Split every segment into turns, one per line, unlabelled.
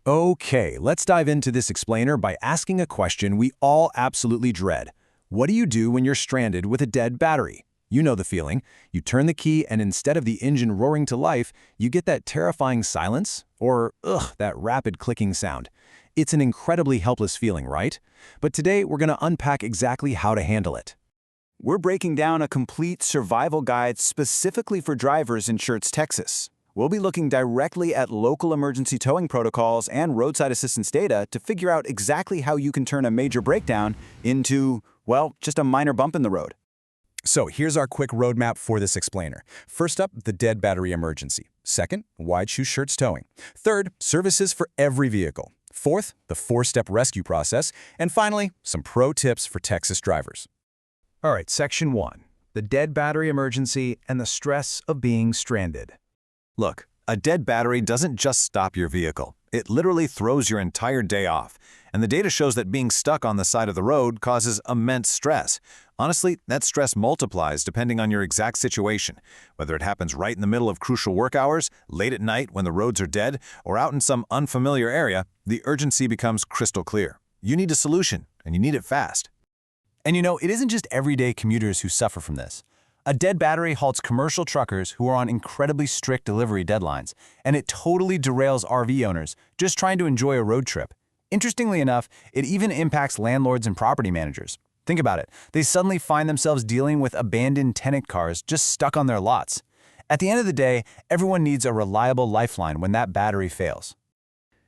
Okay, let's dive into this explainer by asking a question we all absolutely dread. What do you do when you're stranded with a dead battery? You know the feeling. You turn the key and instead of the engine roaring to life, you get that terrifying silence or, that rapid clicking sound. It's an incredibly helpless feeling, right? But today we're going to unpack exactly how to handle it. We're breaking down a complete survival guide specifically for drivers in Schertz, Texas. We'll be looking directly at local emergency towing protocols and roadside assistance data to figure out exactly how you can turn a major breakdown into, well, just a minor bump in the road. So here's our quick roadmap for this explainer. First up, the dead battery emergency. Second, why choose Schertz towing. Third, services for every vehicle. Fourth, the 4-step rescue process. And finally, some pro tips for Texas drivers. All right, Section 1, the dead battery emergency and the stress of being stranded. Look, a dead battery doesn't just stop your vehicle. It literally throws your entire day off. And the data shows that being stuck on the side of the road causes immense stress. Honestly, that stress multiplies depending on your exact situation. Whether it happens right in the middle of crucial work hours, late at night when the roads are dead, or out in some unfamiliar area, the urgency becomes crystal clear. You need a solution, and you need it fast. And you know, it isn't just everyday commuters who suffer from this. A dead battery halts commercial truckers who are on incredibly strict delivery deadlines, and it totally derails RV owners just trying to enjoy a road trip. Interestingly enough, it even impacts landlords and property managers. Think about it. They suddenly find themselves dealing with abandoned tenant cars just stuck on their lots. At the end of the day, everyone needs a reliable lifeline when that battery fails.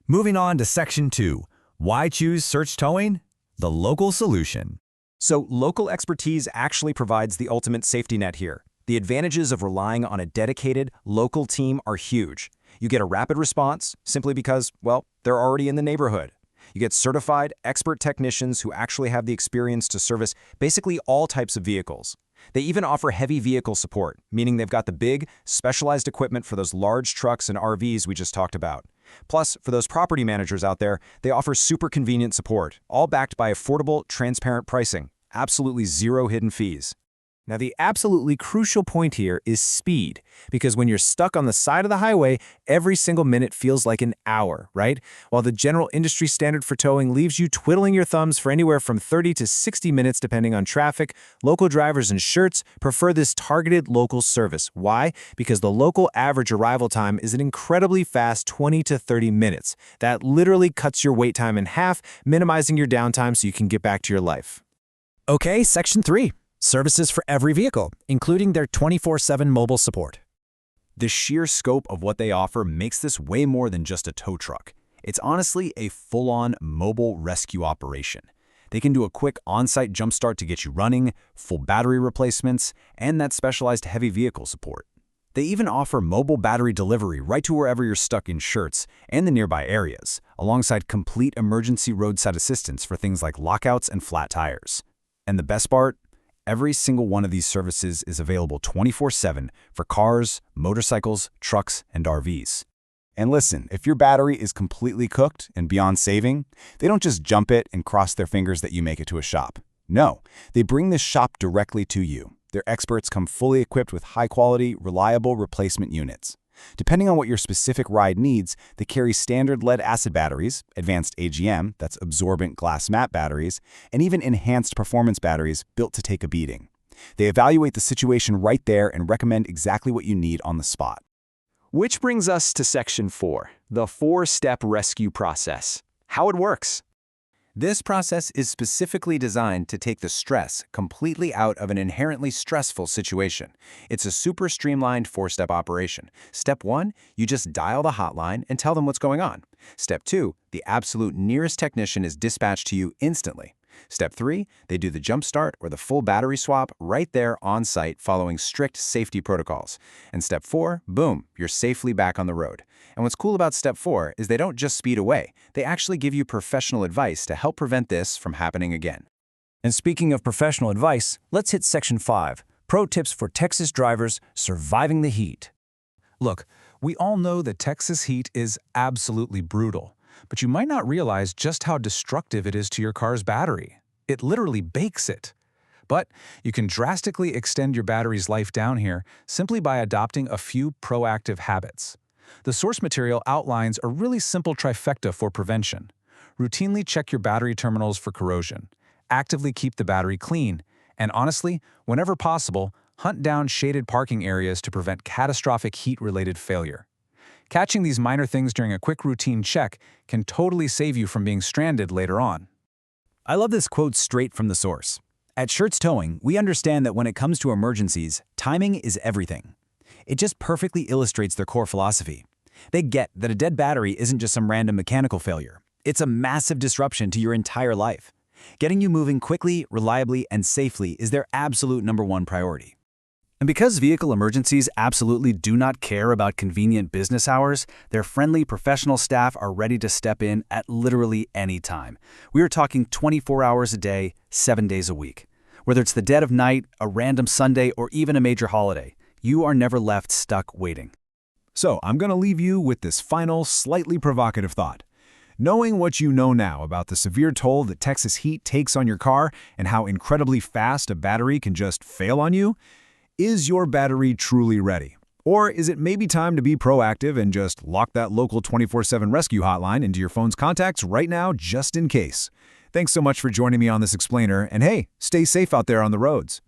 Moving on to Section 2, why choose Schertz towing? The local solution.
So local expertise actually provides the ultimate safety net here. The advantages of relying on a dedicated, local team are huge. You get a rapid response simply because, well, they're already in the neighborhood. You get certified, expert technicians who actually have the experience to service basically all types of vehicles. They even offer heavy vehicle support, meaning they've got the big, specialized equipment for those large trucks and RVs we just talked about. Plus, for those property managers out there, they offer super convenient support, all backed by affordable, transparent pricing. Absolutely zero hidden fees. Now, the absolutely crucial point here is speed, because when you're stuck on the side of the highway, every single minute feels like an hour, right? While the general industry standard for towing leaves you twiddling your thumbs for anywhere from 30 to 60 minutes depending on traffic, local drivers in Schertz prefer this targeted local service. Why? Because the local average arrival time is an incredibly fast 20 to 30 minutes. That literally cuts your wait time in half, minimizing your downtime so you can get back to your life.
Okay, Section 3. Services for every vehicle, including their 24/7 mobile support.
The sheer scope of what they offer makes this way more than just a tow truck. It's honestly a full-on mobile rescue operation. They can do a quick on-site jumpstart to get you running, full battery replacements, and that specialized heavy vehicle support. They even offer mobile battery delivery right to wherever you're stuck in Schertz and the nearby areas, alongside complete emergency roadside assistance for things like lockouts and flat tires. And the best part? Every single one of these services is available 24/7 for cars, motorcycles, trucks, and RVs. And listen, if your battery is completely cooked and beyond saving, they don't just jump it and cross their fingers that you make it to a shop. No, they bring the shop directly to you. Their experts come fully equipped with high-quality, reliable replacement units. Depending on what your specific ride needs, they carry standard lead-acid batteries, advanced AGM, that's absorbent glass mat batteries, and even enhanced performance batteries built to take a beating. They evaluate the situation right there and recommend exactly what you need on the spot. Which brings us to Section 4, the 4-step rescue process. How it works. This process is specifically designed to take the stress completely out of an inherently stressful situation. It's a super streamlined 4-step operation. Step 1, you just dial the hotline and tell them what's going on. Step 2, the absolute nearest technician is dispatched to you instantly. Step 3, they do the jump start or the full battery swap right there on site following strict safety protocols. And Step 4, boom, you're safely back on the road. And what's cool about Step 4 is they don't just speed away. They actually give you professional advice to help prevent this from happening again.
And speaking of professional advice, let's hit Section 5, pro tips for Texas drivers surviving the heat.
Look, we all know that Texas heat is absolutely brutal, but you might not realize just how destructive it is to your car's battery. It literally bakes it. But you can drastically extend your battery's life down here simply by adopting a few proactive habits. The source material outlines a really simple trifecta for prevention. Routinely check your battery terminals for corrosion. Actively keep the battery clean. And honestly, whenever possible, hunt down shaded parking areas to prevent catastrophic heat-related failure. Catching these minor things during a quick routine check can totally save you from being stranded later on.
I love this quote straight from the source. At Schertz Towing, we understand that when it comes to emergencies, timing is everything. It just perfectly illustrates their core philosophy. They get that a dead battery isn't just some random mechanical failure. It's a massive disruption to your entire life. Getting you moving quickly, reliably, and safely is their absolute #1 priority. And because vehicle emergencies absolutely do not care about convenient business hours, their friendly professional staff are ready to step in at literally any time. We are talking 24 hours a day, 7 days a week. Whether it's the dead of night, a random Sunday, or even a major holiday, you are never left stuck waiting.
So I'm going to leave you with this final, slightly provocative thought. Knowing what you know now about the severe toll that Texas heat takes on your car and how incredibly fast a battery can just fail on you, is your battery truly ready? Or is it maybe time to be proactive and just lock that local 24/7 rescue hotline into your phone's contacts right now just in case? Thanks so much for joining me on this explainer, and hey, stay safe out there on the roads.